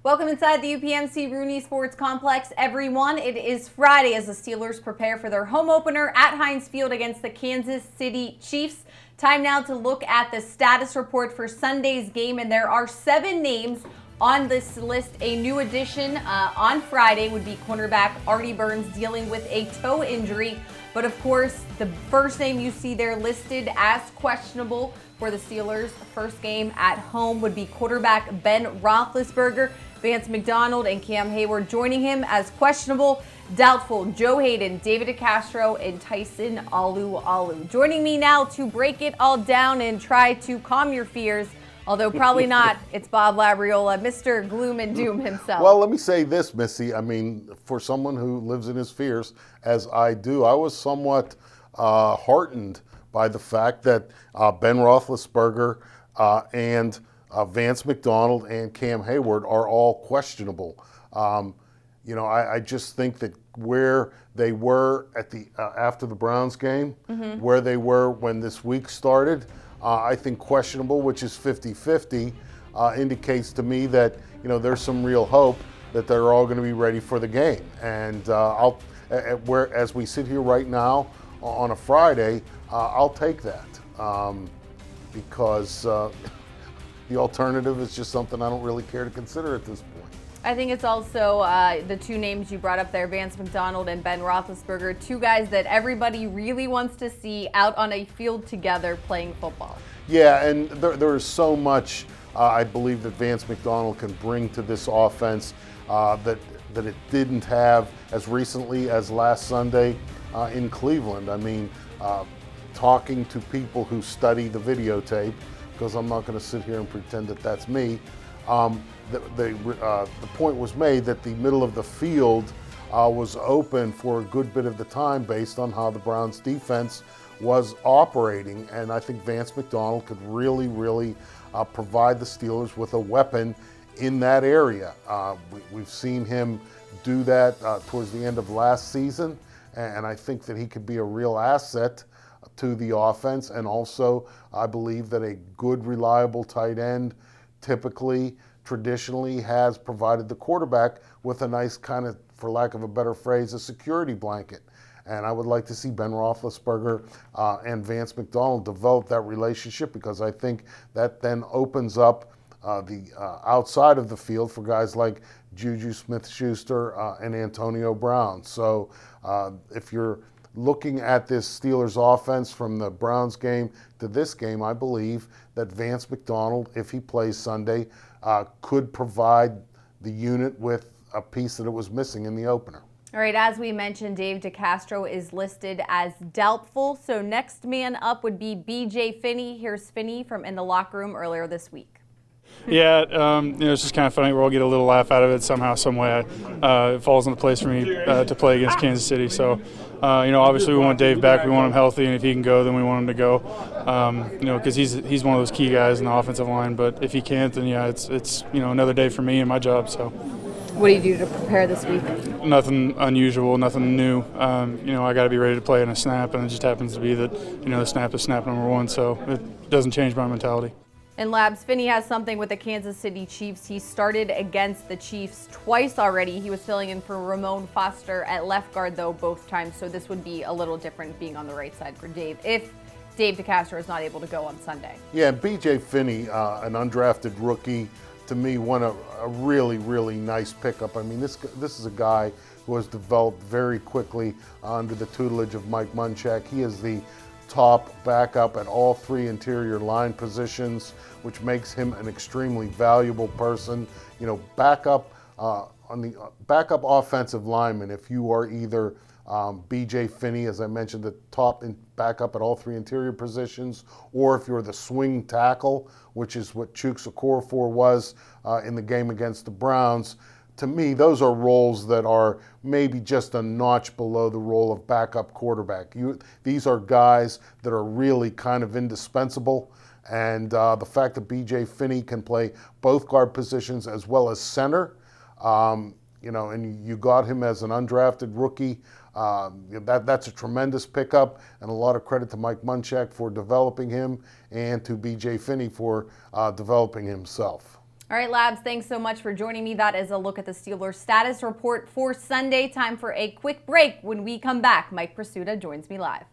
Welcome inside the UPMC Rooney Sports Complex, everyone. It is Friday as the Steelers prepare for their home opener at Heinz Field against the Kansas City Chiefs. Time now to look at the status report for Sunday's game, and there are 7 names on this list. A new addition on Friday would be cornerback Artie Burns, dealing with a toe injury. But of course, the first name you see there listed as questionable for the Steelers' first game at home would be quarterback Ben Roethlisberger. Vance McDonald and Cam Hayward joining him as questionable. Doubtful, Joe Hayden, David DeCastro, and Tyson Alu. Joining me now to break it all down and try to calm your fears, although probably not, it's Bob Labriola, Mr. Gloom and Doom himself. Well, let me say this, Missy. I mean, for someone who lives in his fears, as I do, I was somewhat heartened by the fact that Ben Roethlisberger and Vance McDonald and Cam Hayward are all questionable. I just think that where they were at the after the Browns game, where they were when this week started, I think questionable, which is 50-50, indicates to me that there's some real hope that they're all going to be ready for the game. And as we sit here right now on a Friday, I'll take that because the alternative is just something I don't really care to consider at this point. I think it's also the 2 names you brought up there, Vance McDonald and Ben Roethlisberger, 2 guys that everybody really wants to see out on a field together playing football. Yeah, and there is so much I believe that Vance McDonald can bring to this offense that it didn't have as recently as last Sunday in Cleveland. I mean, talking to people who study the videotape, because I'm not going to sit here and pretend that that's me, the point was made that the middle of the field was open for a good bit of the time based on how the Browns defense was operating, and I think Vance McDonald could really provide the Steelers with a weapon in that area. We've seen him do that towards the end of last season, and I think that he could be a real asset to the offense. And also, I believe that a good, reliable tight end traditionally has provided the quarterback with a nice kind of, for lack of a better phrase, a security blanket. And I would like to see Ben Roethlisberger and Vance McDonald develop that relationship, because I think that then opens up the outside of the field for guys like Juju Smith-Schuster and Antonio Brown. So if you're looking at this Steelers offense from the Browns game to this game, I believe that Vance McDonald, if he plays Sunday, could provide the unit with a piece that it was missing in the opener. All right, as we mentioned, Dave DeCastro is listed as doubtful. So next man up would be B.J. Finney. Here's Finney from in the locker room earlier this week. Yeah, it's just kind of funny. We'll all get a little laugh out of it somehow, some way. It falls into place for me to play against Kansas City. So, obviously we want Dave back. We want him healthy, and if he can go, then we want him to go. Because he's one of those key guys in the offensive line. But if he can't, then yeah, it's another day for me and my job. So. What do you do to prepare this week? Nothing unusual, nothing new. I got to be ready to play in a snap, and it just happens to be that the snap is snap number 1, so it doesn't change my mentality. And Labs, Finney has something with the Kansas City Chiefs. He started against the Chiefs twice already. He was filling in for Ramon Foster at left guard, though, both times. So this would be a little different being on the right side for Dave, if Dave DeCastro is not able to go on Sunday. Yeah, B.J. Finney, an undrafted rookie, to me, a really nice pickup. I mean, this is a guy who has developed very quickly under the tutelage of Mike Munchak. He is the top backup at all 3 interior line positions, which makes him an extremely valuable person. Backup on the backup offensive lineman, if you are either B.J. Finney, as I mentioned, the top backup at all 3 interior positions, or if you're the swing tackle, which is what Chuks Okorafor was in the game against the Browns. To me, those are roles that are maybe just a notch below the role of backup quarterback. These are guys that are really kind of indispensable, and the fact that B.J. Finney can play both guard positions as well as center, and you got him as an undrafted rookie, that's a tremendous pickup, and a lot of credit to Mike Munchak for developing him and to B.J. Finney for developing himself. All right, Labs, thanks so much for joining me. That is a look at the Steelers status report for Sunday. Time for a quick break. When we come back, Mike Prisuta joins me live.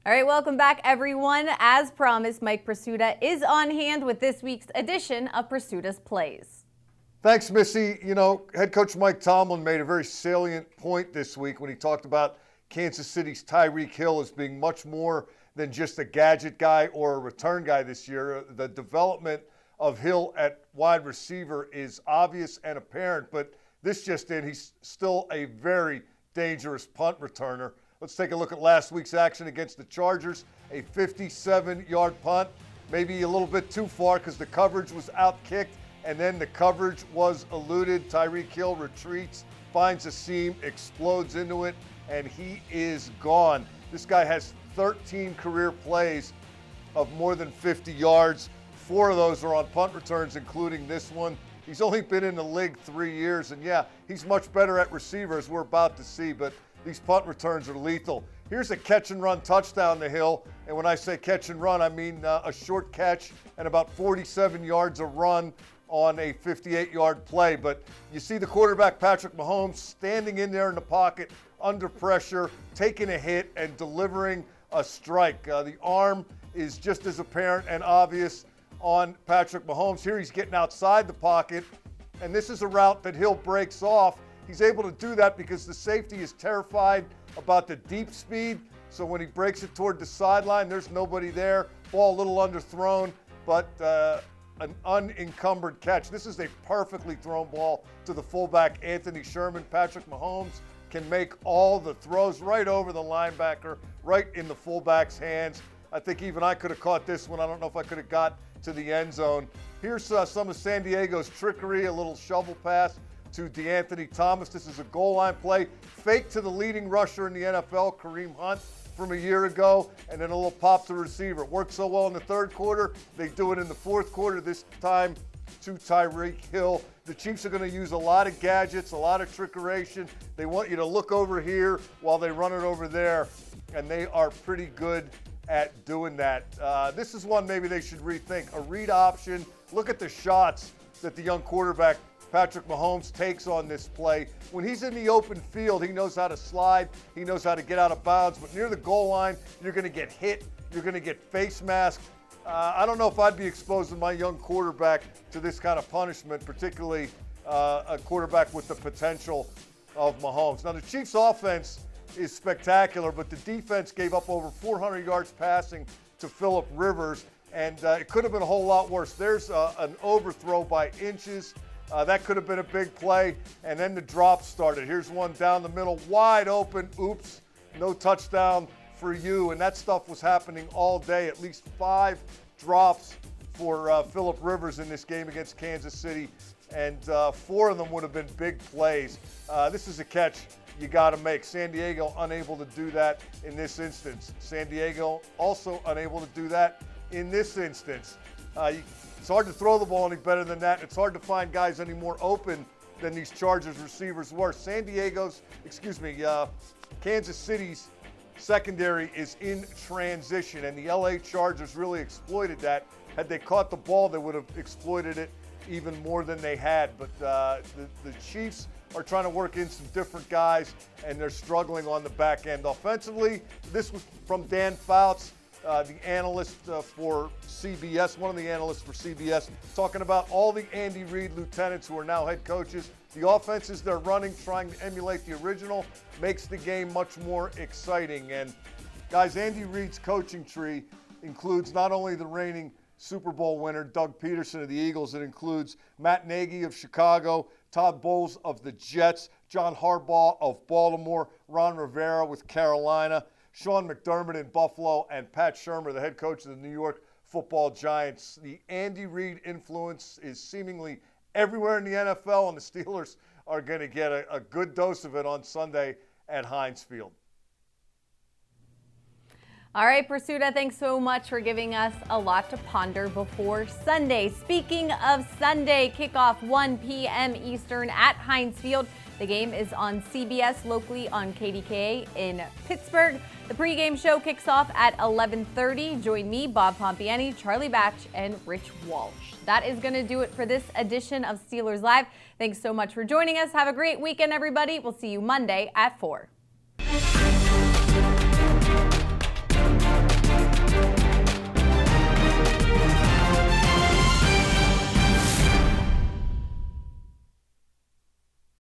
All right, welcome back, everyone. As promised, Mike Prisuta is on hand with this week's edition of Prisuta's Plays. Thanks, Missy. You know, head coach Mike Tomlin made a very salient point this week when he talked about Kansas City's Tyreek Hill as being much more than just a gadget guy or a return guy this year. The development of Hill at wide receiver is obvious and apparent, but this just in, he's still a very dangerous punt returner. Let's take a look at last week's action against the Chargers. A 57-yard punt, maybe a little bit too far because the coverage was outkicked, and then the coverage was eluded. Tyreek Hill retreats, finds a seam, explodes into it, and he is gone. This guy has 13 career plays of more than 50 yards. 4 of those are on punt returns, including this one. He's only been in the league 3 years, and yeah, he's much better at receiver, as we're about to see, but these punt returns are lethal. Here's a catch-and-run touchdown to Hill, and when I say catch and run, I mean a short catch and about 47 yards a run on a 58-yard play. But you see the quarterback, Patrick Mahomes, standing in there in the pocket under pressure, taking a hit and delivering a strike. The arm is just as apparent and obvious on Patrick Mahomes. Here he's getting outside the pocket, and this is a route that Hill breaks off. He's able to do that because the safety is terrified about the deep speed. So when he breaks it toward the sideline, there's nobody there. Ball a little underthrown, but an unencumbered catch. This is a perfectly thrown ball to the fullback, Anthony Sherman. Patrick Mahomes can make all the throws right over the linebacker, right in the fullback's hands. I think even I could have caught this one. I don't know if I could have got to the end zone. Here's some of San Diego's trickery, a little shovel pass to DeAnthony Thomas. This is a goal line play, fake to the leading rusher in the NFL, Kareem Hunt, from a year ago, and then a little pop to the receiver. It worked so well in the third quarter, they do it in the fourth quarter, this time to Tyreek Hill. The Chiefs are going to use a lot of gadgets, a lot of trickeration. They want you to look over here while they run it over there, and they are pretty good at doing that. This is one maybe they should rethink. A read option. Look at the shots that the young quarterback Patrick Mahomes takes on this play. When he's in the open field, he knows how to slide, he knows how to get out of bounds, but near the goal line, you're going to get hit, you're going to get face masked. I don't know if I'd be exposing my young quarterback to this kind of punishment, particularly a quarterback with the potential of Mahomes. Now, the Chiefs' offense is spectacular, but the defense gave up over 400 yards passing to Phillip Rivers, and it could have been a whole lot worse. There's an overthrow by inches. That could have been a big play, and then the drop started. Here's one down the middle, wide open. Oops, no touchdown for you. And that stuff was happening all day. At least 5 drops for Phillip Rivers in this game against Kansas City, and 4 of them would have been big plays. This is a catch you got to make. San Diego unable to do that in this instance. San Diego also unable to do that in this instance. It's hard to throw the ball any better than that. It's hard to find guys any more open than these Chargers receivers were. Kansas City's secondary is in transition, and the LA Chargers really exploited that. Had they caught the ball, they would have exploited it even more than they had. But the Chiefs are trying to work in some different guys, and they're struggling on the back end. Offensively, this was from Dan Fouts, the analyst for CBS, one of the analysts for CBS, talking about all the Andy Reid lieutenants who are now head coaches. The offenses they're running, trying to emulate the original, makes the game much more exciting. And guys, Andy Reid's coaching tree includes not only the reigning Super Bowl winner, Doug Peterson of the Eagles, it includes Matt Nagy of Chicago, Todd Bowles of the Jets, John Harbaugh of Baltimore, Ron Rivera with Carolina, Sean McDermott in Buffalo, and Pat Shurmur, the head coach of the New York Football Giants. The Andy Reid influence is seemingly everywhere in the NFL, and the Steelers are going to get a good dose of it on Sunday at Heinz Field. All right, Prisuta, thanks so much for giving us a lot to ponder before Sunday. Speaking of Sunday, kickoff 1 p.m. Eastern at Heinz Field. The game is on CBS locally on KDKA in Pittsburgh. The pregame show kicks off at 11:30. Join me, Bob Pompiani, Charlie Batch, and Rich Walsh. That is going to do it for this edition of Steelers Live. Thanks so much for joining us. Have a great weekend, everybody. We'll see you Monday at 4.